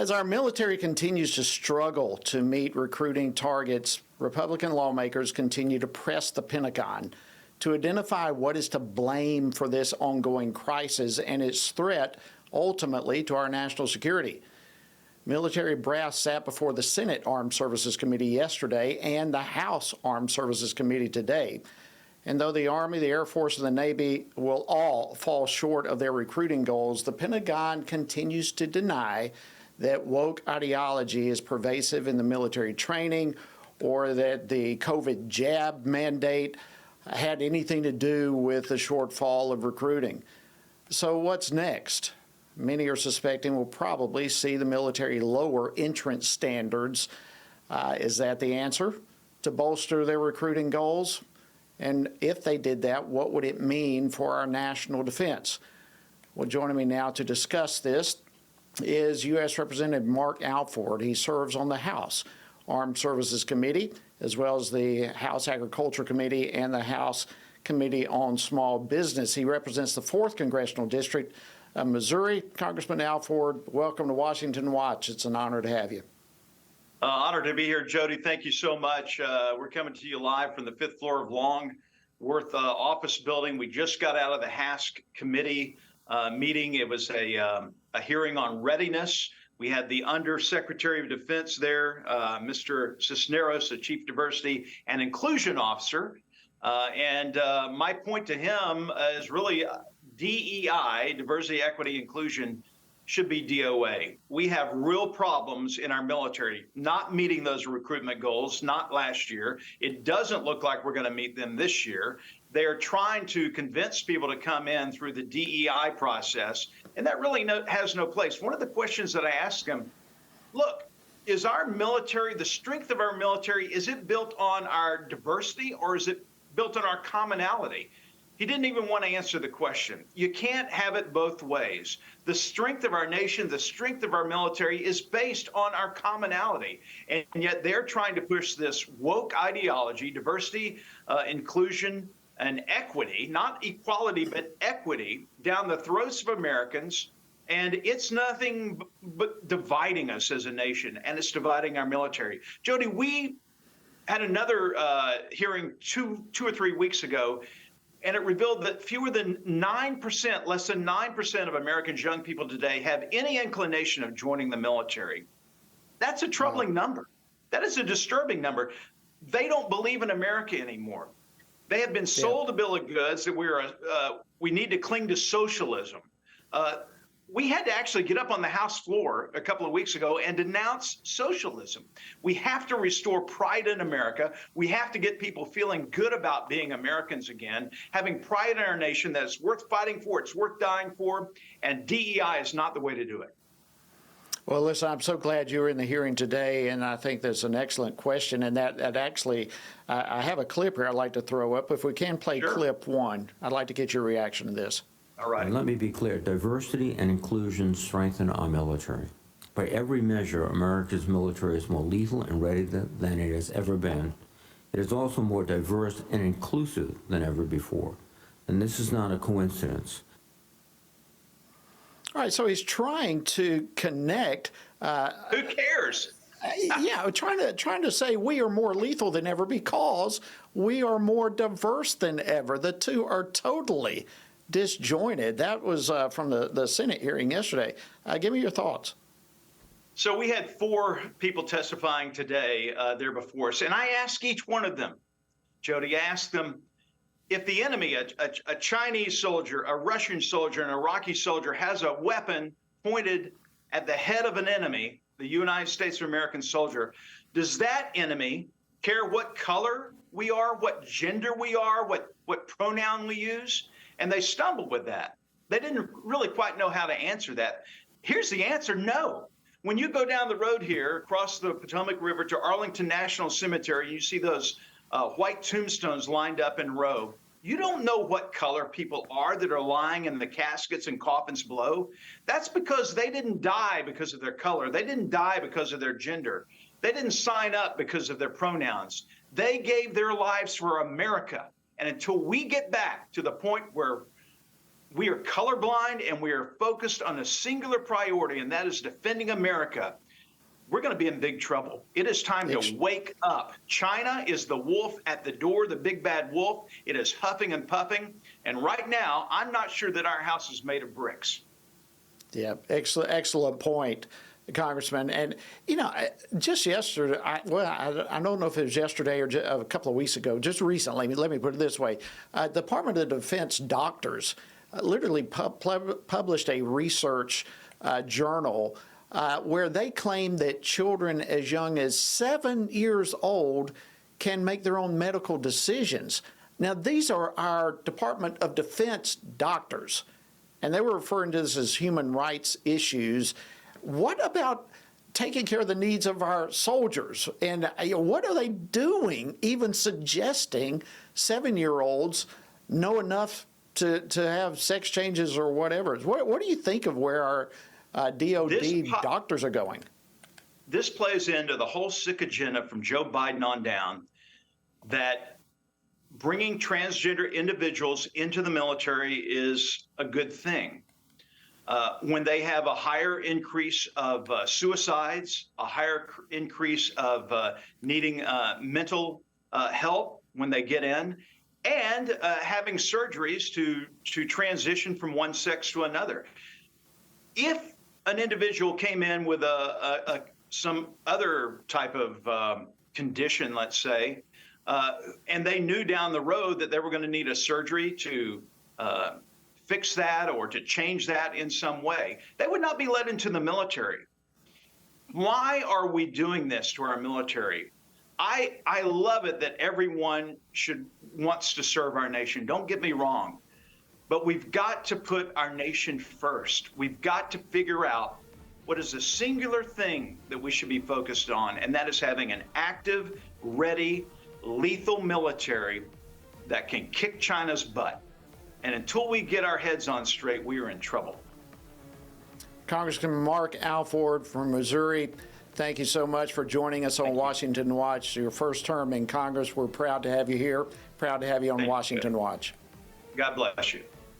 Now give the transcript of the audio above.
As our military continues to struggle to meet recruiting targets, Republican lawmakers continue to press the Pentagon to identify what is to blame for this ongoing crisis and its threat ultimately to our national security. Military brass sat before the Senate Armed Services Committee yesterday and the House Armed Services Committee today. And though the Army, the Air Force, and the Navy will all fall short of their recruiting goals, the Pentagon continues to deny that woke ideology is pervasive in the military training or that the COVID jab mandate had anything to do with the shortfall of recruiting. So what's next? Many are suspecting we'll probably see the military lower entrance standards. Is that the answer to bolster their recruiting goals? And if they did that, what would it mean for our national defense? Well, joining me now to discuss this is U.S. Representative Mark Alford. He serves on the House Armed Services Committee, as well as the House Agriculture Committee and the House Committee on Small Business. He represents the 4th Congressional District of Missouri. Congressman Alford, welcome to Washington Watch. It's an honor to have you. Honored to be here, Jody. Thank you so much. We're coming to you live from the 5th floor of Longworth office building. We just got out of the HASC committee meeting. It was a hearing on readiness. We had the Undersecretary of Defense there, Mr. Cisneros, the Chief Diversity and Inclusion Officer. And my point to him is really DEI, diversity, equity, inclusion, should be DOA. We have real problems in our military not meeting those recruitment goals, not last year. It doesn't look like we're going to meet them this year. They're trying to convince people to come in through the DEI process, and that really has no place. One of the questions that I asked him, look, is our military, the strength of our military, is it built on our diversity or is it built on our commonality? He didn't even want to answer the question. You can't have it both ways. The strength of our nation, the strength of our military is based on our commonality. And yet they're trying to push this woke ideology, diversity, inclusion, and equity, not equality, but equity, down the throats of Americans. And it's nothing but dividing us as a nation, and it's dividing our military. Jody, we had another hearing two or 3 weeks ago, and it revealed that fewer than 9%, less than 9% of Americans, young people today, have any inclination of joining the military. That's a troubling number. That is a disturbing number. They don't believe in America anymore. They have been sold a bill of goods that we need to cling to socialism. We had to actually get up on the House floor a couple of weeks ago and denounce socialism. We have to restore pride in America. We have to get people feeling good about being Americans again, having pride in our nation that it's worth fighting for, it's worth dying for, and DEI is not the way to do it. Well, listen, I'm so glad you were in the hearing today, and I think that's an excellent question. And that actually, I have a clip here I'd like to throw up. If we can play clip 1, I'd like to get your reaction to this. All right. And let me be clear, diversity and inclusion strengthen our military. By every measure, America's military is more lethal and ready than it has ever been. It is also more diverse and inclusive than ever before. And this is not a coincidence. All right, so he's trying to connect. Who cares? Trying to say we are more lethal than ever because we are more diverse than ever. The two are totally disjointed. That was from the Senate hearing yesterday. Give me your thoughts. So we had 4 people testifying today there before us, and I asked each one of them, Jody, I asked them, if the enemy, a Chinese soldier, a Russian soldier, an Iraqi soldier has a weapon pointed at the head of an enemy, the United States of American soldier, does that enemy care what color we are, what gender we are, what pronoun we use? And they stumbled with that. They didn't really quite know how to answer that. Here's the answer, no. When you go down the road here across the Potomac River to Arlington National Cemetery, you see those white tombstones lined up in a row. You don't know what color people are that are lying in the caskets and coffins below. That's because they didn't die because of their color. They didn't die because of their gender. They didn't sign up because of their pronouns. They gave their lives for America. And until we get back to the point where we are colorblind and we are focused on a singular priority, and that is defending America, we're going to be in big trouble. It is time to wake up. China is the wolf at the door, the big bad wolf. It is huffing and puffing. And right now, I'm not sure that our house is made of bricks. Yeah, excellent point, Congressman. And, just yesterday, I don't know if it was yesterday or a couple of weeks ago, just recently, let me put it this way. Department of Defense doctors literally published a research journal where they claim that children as young as 7 years old can make their own medical decisions. Now, these are our Department of Defense doctors, and they were referring to this as human rights issues. What about taking care of the needs of our soldiers? And what are they doing, even suggesting 7-year-olds know enough to have sex changes or whatever? What do you think of where our DOD doctors are going? This plays into the whole sick agenda from Joe Biden on down, that bringing transgender individuals into the military is a good thing. When they have a higher increase of suicides, a higher increase of needing mental help when they get in, and having surgeries to transition from one sex to another. If an individual came in with some other type of condition, let's say, and they knew down the road that they were going to need a surgery to fix that or to change that in some way, they would not be let into the military. Why are we doing this to our military? I love it that everyone wants to serve our nation. Don't get me wrong. But we've got to put our nation first. We've got to figure out what is the singular thing that we should be focused on, and that is having an active, ready, lethal military that can kick China's butt. And until we get our heads on straight, we are in trouble. Congressman Mark Alford from Missouri, thank you so much for joining us on Washington Watch. Your first term in Congress. We're proud to have you here, proud to have you on Washington Watch. God bless you.